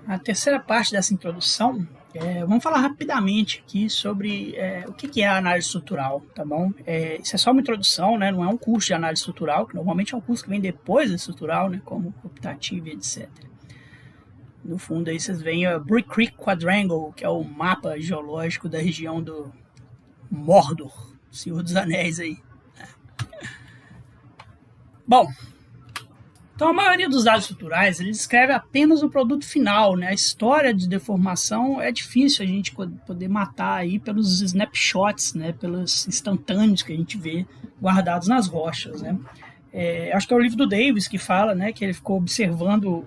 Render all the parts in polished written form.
A terceira parte dessa introdução, vamos falar rapidamente aqui sobre o que é a análise estrutural, tá bom? Isso é só uma introdução, né? Não é um curso de análise estrutural, que normalmente é um curso que vem depois da estrutural, né? Como optativa e etc. No fundo aí vocês veem a Brick Creek Quadrangle, que é o mapa geológico da região do Mordor, Senhor dos Anéis aí. Bom, então a maioria dos dados estruturais ele descreve apenas o produto final, né? A história de deformação é difícil a gente poder matar aí pelos snapshots, né? Pelos instantâneos que a gente vê guardados nas rochas, né? Acho que é o livro do Davis que fala, né? Que ele ficou observando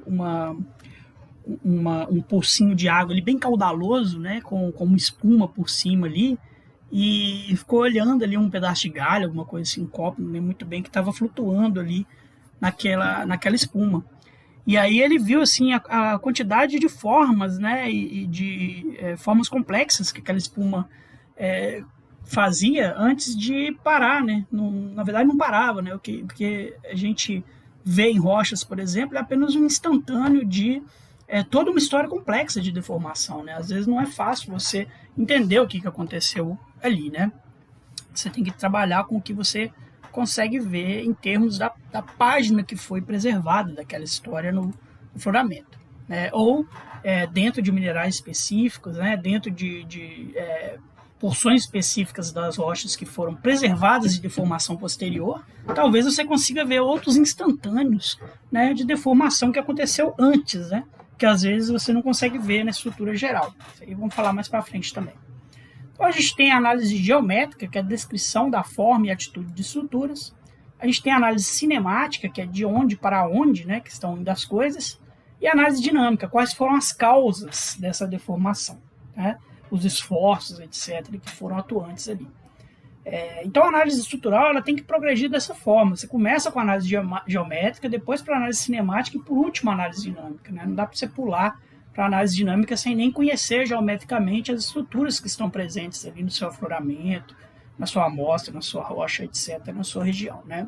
um pocinho de água ali bem caudaloso, né? Com uma espuma por cima ali. E ficou olhando ali um pedaço de galho, alguma coisa assim, um copo, não lembro muito bem, que estava flutuando ali naquela espuma. E aí ele viu assim a quantidade de formas, né, e de formas complexas que aquela espuma fazia antes de parar, né? Não, na verdade não parava, né? O que a gente vê em rochas, por exemplo, é apenas um instantâneo de toda uma história complexa de deformação, né? Às vezes não é fácil você entender o que aconteceu ali, né? Você tem que trabalhar com o que você consegue ver em termos da página que foi preservada daquela história no floramento, né? Ou dentro de minerais específicos, né? Dentro de porções específicas das rochas que foram preservadas de deformação posterior, talvez você consiga ver outros instantâneos, né, de deformação que aconteceu antes, né? Que às vezes você não consegue ver na estrutura geral. Isso aí vamos falar mais para frente também. Então a gente tem a análise geométrica, que é a descrição da forma e atitude de estruturas. A gente tem a análise cinemática, que é de onde para onde, né, que estão indo as coisas. E a análise dinâmica, quais foram as causas dessa deformação, né? Os esforços, etc., que foram atuantes ali. Então a análise estrutural ela tem que progredir dessa forma. Você começa com a análise geométrica, depois para a análise cinemática e por último a análise dinâmica, né? Não dá para você pular para a análise dinâmica sem nem conhecer geometricamente as estruturas que estão presentes ali no seu afloramento, na sua amostra, na sua rocha, etc., na sua região, né?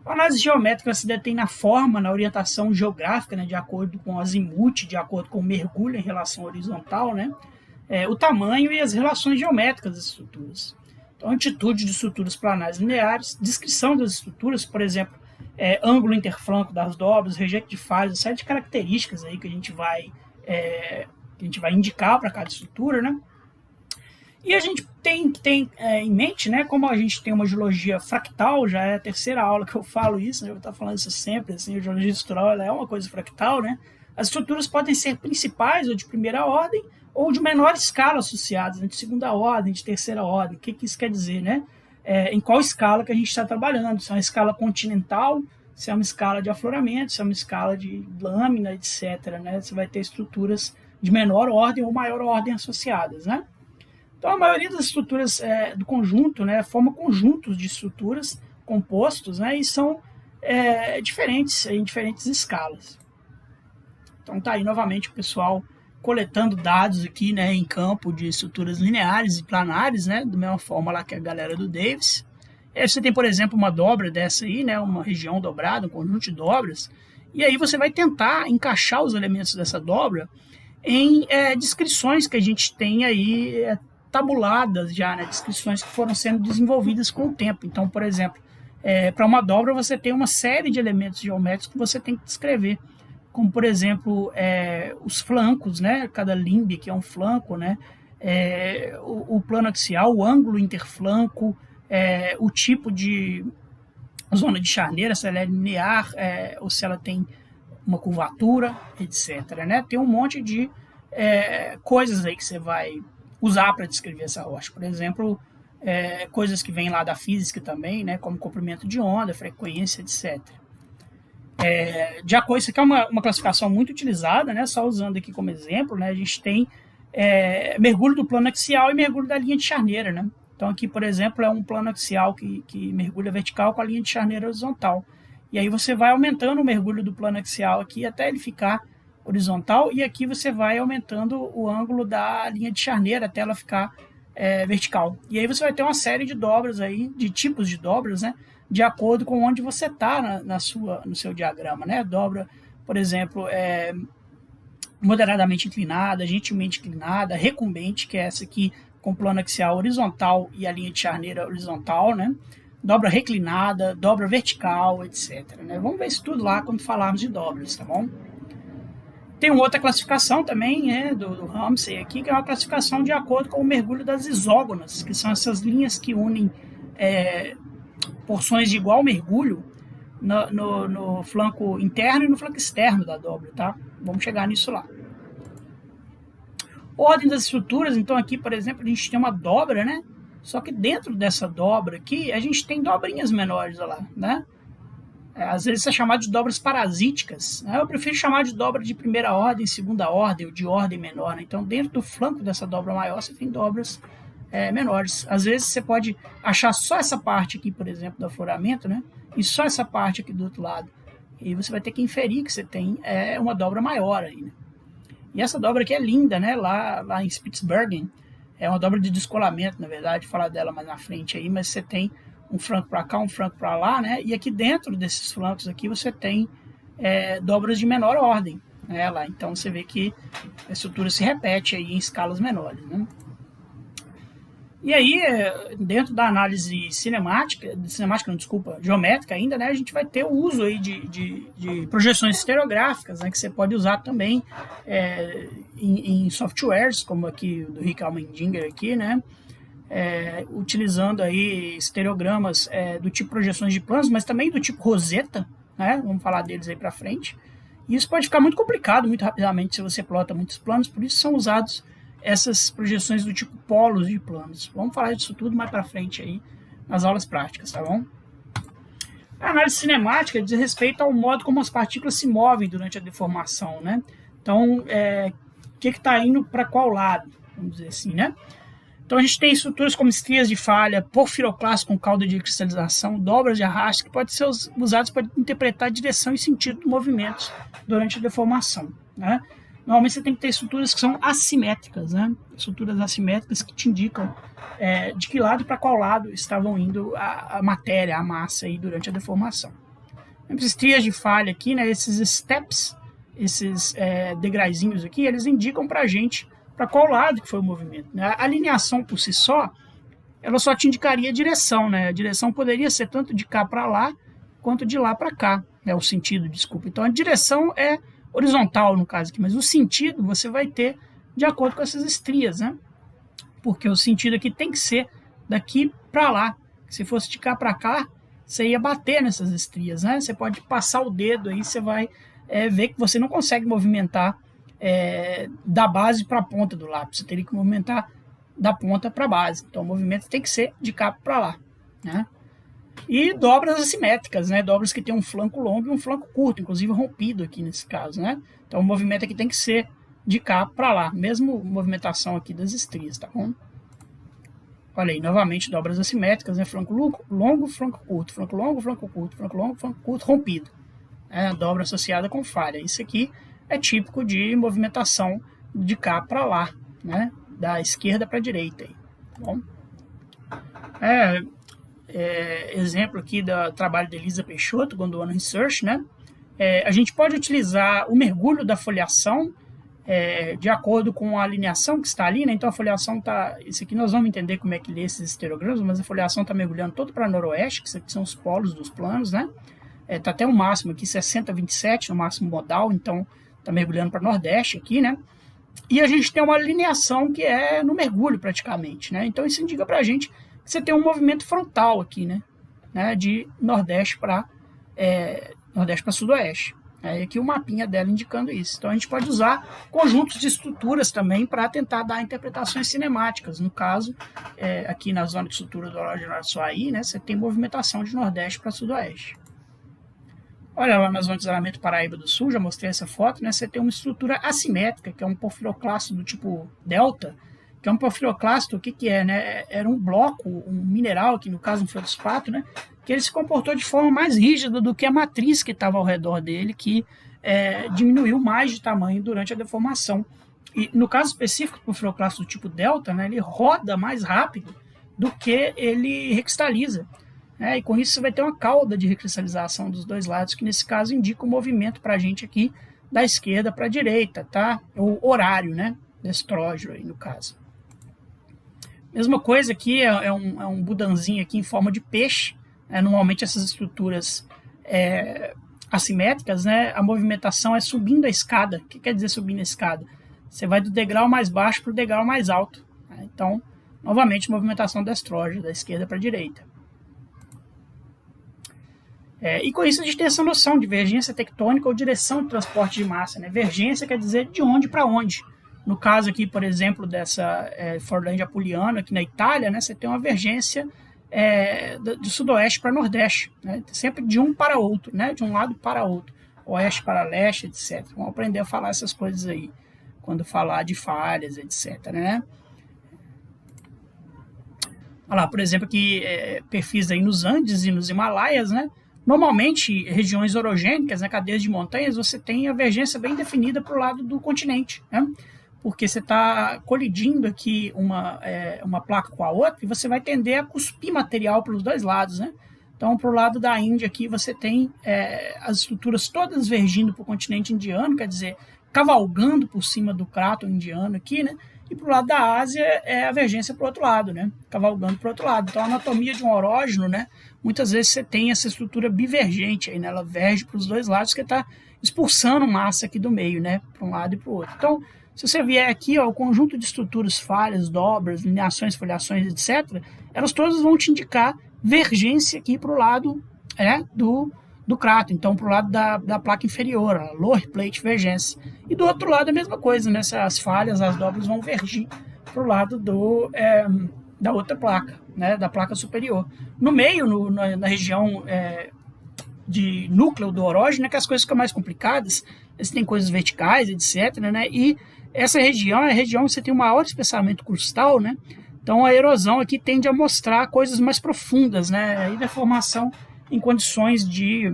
A análise geométrica se detém na forma, na orientação geográfica, né, de acordo com o azimuth, de acordo com o mergulho em relação horizontal, né? O tamanho e as relações geométricas das estruturas. Então, atitude de estruturas planares lineares, descrição das estruturas, por exemplo, ângulo interflanco das dobras, rejeito de falhas, série de características aí que a gente vai indicar para cada estrutura, né? E a gente tem em mente, né, como a gente tem uma geologia fractal, já é a terceira aula que eu falo isso, né, eu vou estar falando isso sempre, assim, a geologia estrutural ela é uma coisa fractal, né? As estruturas podem ser principais ou de primeira ordem, ou de menor escala associadas, né, de segunda ordem, de terceira ordem. O que isso quer dizer, né? Em qual escala que a gente está trabalhando, se é uma escala continental, se é uma escala de afloramento, se é uma escala de lâmina, etc., né? Você vai ter estruturas de menor ordem ou maior ordem associadas, né? Então, a maioria das estruturas do conjunto, né, forma conjuntos de estruturas compostos, né, e são diferentes, em diferentes escalas. Então, tá aí novamente o pessoal coletando dados aqui, né, em campo de estruturas lineares e planares, né, da mesma forma lá que a galera do Davis. E aí você tem, por exemplo, uma dobra dessa aí, né, uma região dobrada, um conjunto de dobras, e aí você vai tentar encaixar os elementos dessa dobra em descrições que a gente tem aí tabuladas já, né, descrições que foram sendo desenvolvidas com o tempo. Então, por exemplo, para uma dobra você tem uma série de elementos geométricos que você tem que descrever, como por exemplo os flancos, né? Cada limbe que é um flanco, né? O plano axial, o ângulo interflanco, o tipo de zona de charneira, se ela é linear ou se ela tem uma curvatura, etc., né? Tem um monte de coisas aí que você vai usar para descrever essa rocha. Por exemplo, coisas que vêm lá da física também, né? Como comprimento de onda, frequência, etc. De acordo, isso aqui é uma classificação muito utilizada, né? Só usando aqui como exemplo, né? A gente tem mergulho do plano axial e mergulho da linha de charneira, né? Então aqui, por exemplo, é um plano axial que mergulha vertical com a linha de charneira horizontal. E aí você vai aumentando o mergulho do plano axial aqui até ele ficar horizontal, e aqui você vai aumentando o ângulo da linha de charneira até ela ficar vertical. E aí você vai ter uma série de dobras aí, de tipos de dobras, né? De acordo com onde você está no seu diagrama, né? Dobra, por exemplo, moderadamente inclinada, gentilmente inclinada, recumbente, que é essa aqui com plano axial horizontal e a linha de charneira horizontal, né? Dobra reclinada, dobra vertical, etc. Né? Vamos ver isso tudo lá quando falarmos de dobras, tá bom? Tem uma outra classificação também, né, do Ramsay aqui, que é uma classificação de acordo com o mergulho das isógonas, que são essas linhas que unem porções de igual mergulho no flanco interno e no flanco externo da dobra, tá? Vamos chegar nisso lá. Ordem das estruturas, então aqui, por exemplo, a gente tem uma dobra, né? Só que dentro dessa dobra aqui, a gente tem dobrinhas menores, olha lá, né? Às vezes isso é chamado de dobras parasíticas. Né? Eu prefiro chamar de dobra de primeira ordem, segunda ordem, ou de ordem menor. Né? Então, dentro do flanco dessa dobra maior, você tem dobras menores. Às vezes você pode achar só essa parte aqui, por exemplo, do afloramento, né? E só essa parte aqui do outro lado. E você vai ter que inferir que você tem uma dobra maior aí, né? E essa dobra aqui é linda, né? Lá em Spitsbergen. É uma dobra de descolamento, na verdade, falar dela mais na frente aí, mas você tem um flanco para cá, um flanco para lá, né? E aqui dentro desses flancos aqui você tem dobras de menor ordem, né? Lá. Então você vê que a estrutura se repete aí em escalas menores, né? E aí, dentro da análise geométrica ainda, né, a gente vai ter o uso aí de projeções estereográficas, né, que você pode usar também em softwares, como aqui do Rick Almendinger aqui, né, utilizando aí estereogramas do tipo projeções de planos, mas também do tipo Rosetta, né, vamos falar deles aí para frente. E isso pode ficar muito complicado muito rapidamente se você plota muitos planos, por isso são usados essas projeções do tipo polos de planos. Vamos falar disso tudo mais para frente aí nas aulas práticas, tá bom? A análise cinemática diz respeito ao modo como as partículas se movem durante a deformação, né? Então, o que está indo para qual lado, vamos dizer assim, né? Então, a gente tem estruturas como estrias de falha, porfiroclasto com cauda de cristalização, dobras de arraste, que podem ser usadas para interpretar a direção e sentido dos movimentos durante a deformação, né? Normalmente você tem que ter estruturas que são assimétricas, né? Estruturas assimétricas que te indicam de que lado para qual lado estavam indo a matéria, a massa aí durante a deformação. As estrias de falha aqui, né? Esses steps, esses degraizinhos aqui, eles indicam para a gente para qual lado que foi o movimento. Né? A alineação por si só, ela só te indicaria a direção, né? A direção poderia ser tanto de cá para lá, quanto de lá para cá, né? O sentido, desculpa. Então a direção é horizontal no caso aqui, mas o sentido você vai ter de acordo com essas estrias, né? Porque o sentido aqui tem que ser daqui para lá. Se fosse de cá para cá, você ia bater nessas estrias, né? Você pode passar o dedo aí, você vai ver que você não consegue movimentar da base para a ponta do lápis. Você teria que movimentar da ponta para a base. Então o movimento tem que ser de cá para lá, né? E dobras assimétricas, né? Dobras que tem um flanco longo e um flanco curto, inclusive rompido aqui nesse caso, né? Então o movimento aqui tem que ser de cá para lá, mesmo movimentação aqui das estrias, tá bom? Olha aí, novamente dobras assimétricas, né? Flanco longo, flanco curto, flanco longo, flanco curto, flanco longo, flanco curto, rompido. Dobra associada com falha. Isso aqui é típico de movimentação de cá para lá, né? Da esquerda para a direita, aí, tá bom? Exemplo aqui do trabalho de Elisa Peixoto, Gondwana Research, né? A gente pode utilizar o mergulho da foliação de acordo com a alineação que está ali, né? Então a foliação está... Isso aqui nós vamos entender como é que lê esses estereogramas, mas a foliação está mergulhando todo para noroeste, que isso aqui são os polos dos planos, né? Está até o máximo aqui, 60-27 no máximo modal, então está mergulhando para nordeste aqui, né? E a gente tem uma alineação que é no mergulho praticamente, né? Então isso indica para a gente que você tem um movimento frontal aqui, né? De nordeste para sudoeste. Aqui o mapinha dela indicando isso. Então a gente pode usar conjuntos de estruturas também para tentar dar interpretações cinemáticas. No caso, aqui na zona de estrutura do Horóscopo de Araçuaí, né, você tem movimentação de nordeste para sudoeste. Olha lá na zona de isolamento Paraíba do Sul, já mostrei essa foto, né? Você tem uma estrutura assimétrica, que é um porfiroclasto do tipo delta, que é um porfiroclasto, o que é, né? Era um bloco, um mineral, que no caso um feldespato, né? Que ele se comportou de forma mais rígida do que a matriz que estava ao redor dele, que diminuiu mais de tamanho durante a deformação. E no caso específico do porfiroclasto do tipo delta, né? Ele roda mais rápido do que ele recristaliza. E com isso você vai ter uma cauda de recristalização dos dois lados, que nesse caso indica o movimento para a gente aqui da esquerda para a direita, tá? O horário, né? Destrógeno aí, no caso. Mesma coisa aqui, é um budanzinho aqui em forma de peixe. Normalmente essas estruturas assimétricas, né? A movimentação é subindo a escada. O que quer dizer subindo a escada? Você vai do degrau mais baixo para o degrau mais alto. Né? Então, novamente, movimentação destrógena, da esquerda para a direita. E com isso a gente tem essa noção de divergência tectônica ou direção de transporte de massa. Né? Vergência quer dizer de onde para onde. No caso aqui, por exemplo, dessa Forlândia Apuliana, aqui na Itália, né, você tem uma vergência do sudoeste para nordeste, né, sempre de um para outro, né, de um lado para outro, oeste para leste, etc. Vamos aprender a falar essas coisas aí, quando falar de falhas, etc. Né? Olha lá, por exemplo, aqui perfis aí nos Andes e nos Himalaias, né? Normalmente, regiões orogênicas, né, cadeias de montanhas, você tem a vergência bem definida para o lado do continente, né? Porque você está colidindo aqui uma placa com a outra e você vai tender a cuspir material para os dois lados, né? Então, para o lado da Índia aqui, você tem as estruturas todas vergindo para o continente indiano, quer dizer, cavalgando por cima do cráton indiano aqui, né? E para o lado da Ásia é a vergência para o outro lado, né? Cavalgando para o outro lado. Então, a anatomia de um orógeno, né? Muitas vezes você tem essa estrutura bivergente aí, né? Ela verge para os dois lados, que está expulsando massa aqui do meio, né? Para um lado e para o outro. Então, se você vier aqui, ó, o conjunto de estruturas, falhas, dobras, lineações, foliações, etc., elas todas vão te indicar vergência aqui para o lado do cráton, então para o lado da placa inferior, a lower plate vergência. E do outro lado a mesma coisa, né? As falhas, as dobras vão vergir para o lado da outra placa, né? Da placa superior. No meio, na região de núcleo do orógeno, né, que as coisas ficam mais complicadas, eles têm coisas verticais, etc., né? E essa região é a região que você tem um maior espessamento crustal, né? Então a erosão aqui tende a mostrar coisas mais profundas, né? E deformação em condições de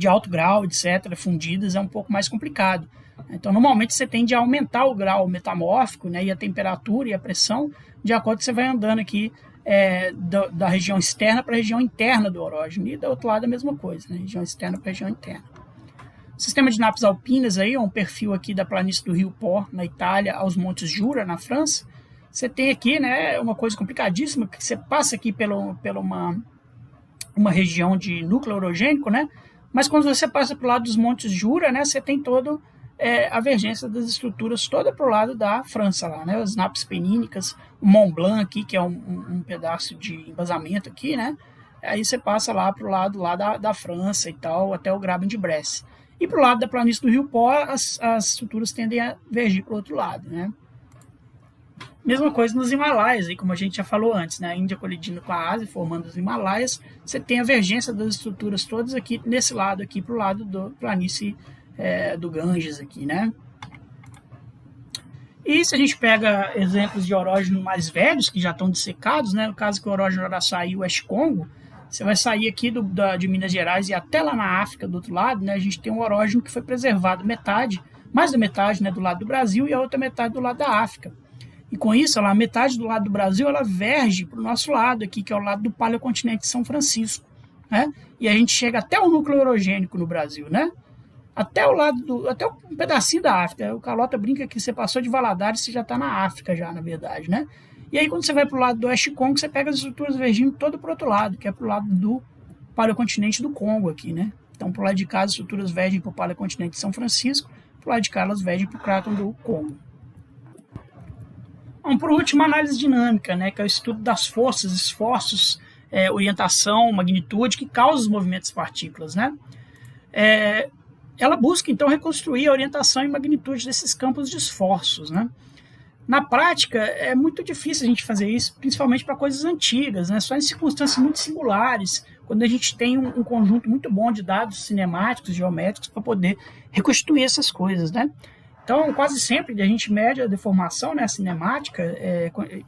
alto grau, etc., fundidas, é um pouco mais complicado. Então, normalmente você tende a aumentar o grau metamórfico, né, e a temperatura e a pressão, de acordo com que você vai andando aqui da região externa para a região interna do orógeno. E do outro lado a mesma coisa, né, região externa para a região interna. O sistema de nappes alpinas aí é um perfil aqui da planície do Rio Pó, na Itália, aos Montes Jura, na França. Você tem aqui, né, uma coisa complicadíssima, que você passa aqui pela uma região de núcleo orogênico, né? Mas quando você passa para o lado dos Montes Jura, né, você tem toda a vergência das estruturas toda para o lado da França lá, né? As nappes penínicas, o Mont Blanc aqui, que é um pedaço de embasamento aqui, né? Aí você passa lá para o lado lá da França e tal, até o Graben de Bresse. E para o lado da planície do Rio Pó, as estruturas tendem a vergir para o outro lado, né? Mesma coisa nos Himalaias, aí, como a gente já falou antes, né? A Índia colidindo com a Ásia, formando os Himalaias, você tem a vergência das estruturas todas aqui, nesse lado aqui, para o lado do planície do Ganges aqui, né? E se a gente pega exemplos de orógeno mais velhos, que já estão dissecados, né? No caso que o orógeno Araçaí e o West Congo, você vai sair aqui de Minas Gerais e até lá na África, do outro lado, né? A gente tem um orógeno que foi preservado metade, mais da metade, né, do lado do Brasil e a outra metade do lado da África. E com isso, a metade do lado do Brasil, ela verge para o nosso lado aqui, que é o lado do paleocontinente de São Francisco, né? E a gente chega até o núcleo orogênico no Brasil, né? Até um pedacinho da África. O Carlota brinca que você passou de Valadares, você já está na África já, na verdade, né? E aí quando você vai para o lado do Oeste Congo, você pega as estruturas vergindo todo para o outro lado, que é para o lado do paleocontinente do Congo aqui, né? Então, para o lado de cá, as estruturas vergem para o paleocontinente de São Francisco, para o lado de cá, elas vergem para o cráton do Congo. Por último, análise dinâmica, né, que é o estudo das forças, esforços, orientação, magnitude que causam os movimentos das partículas, né? Ela busca, então, reconstruir a orientação e magnitude desses campos de esforços, né? Na prática, é muito difícil a gente fazer isso, principalmente para coisas antigas, né? Só em circunstâncias muito singulares, quando a gente tem um conjunto muito bom de dados cinemáticos, geométricos, para poder reconstruir essas coisas, né? Então, quase sempre a gente mede a deformação, né, a cinemática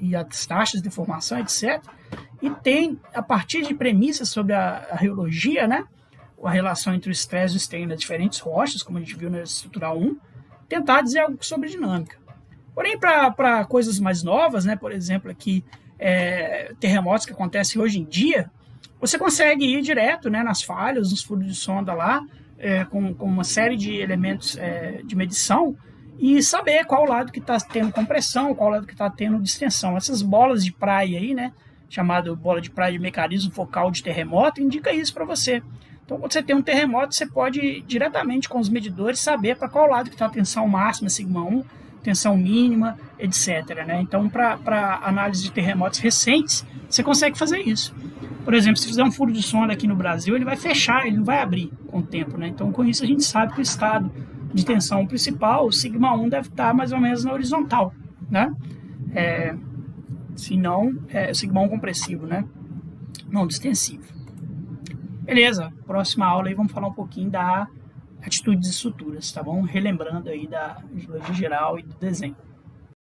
e as taxas de deformação, etc. E tem, a partir de premissas sobre a reologia, né, a relação entre o estresse e o strain das diferentes rochas, como a gente viu na estrutural 1, tentar dizer algo sobre dinâmica. Porém, para coisas mais novas, né, por exemplo, aqui, terremotos que acontecem hoje em dia, você consegue ir direto, né, nas falhas, nos furos de sonda lá, com uma série de elementos de medição e saber qual lado que está tendo compressão, qual lado que está tendo distensão. Essas bolas de praia aí, né, chamado bola de praia de mecanismo focal de terremoto, indica isso para você. Então, quando você tem um terremoto, você pode ir diretamente com os medidores saber para qual lado que está a tensão máxima, sigma 1, tensão mínima, etc. Né? Então, para análise de terremotos recentes, você consegue fazer isso. Por exemplo, se fizer um furo de sonda aqui no Brasil, ele vai fechar, ele não vai abrir com o tempo. Né? Então, com isso, a gente sabe que o estado de tensão principal, o sigma 1, deve estar mais ou menos na horizontal. Né? Se não, o sigma 1 compressivo, né? Não distensivo. Beleza, próxima aula aí vamos falar um pouquinho da atitudes e suturas, tá bom? Relembrando aí da geologia geral e do desenho.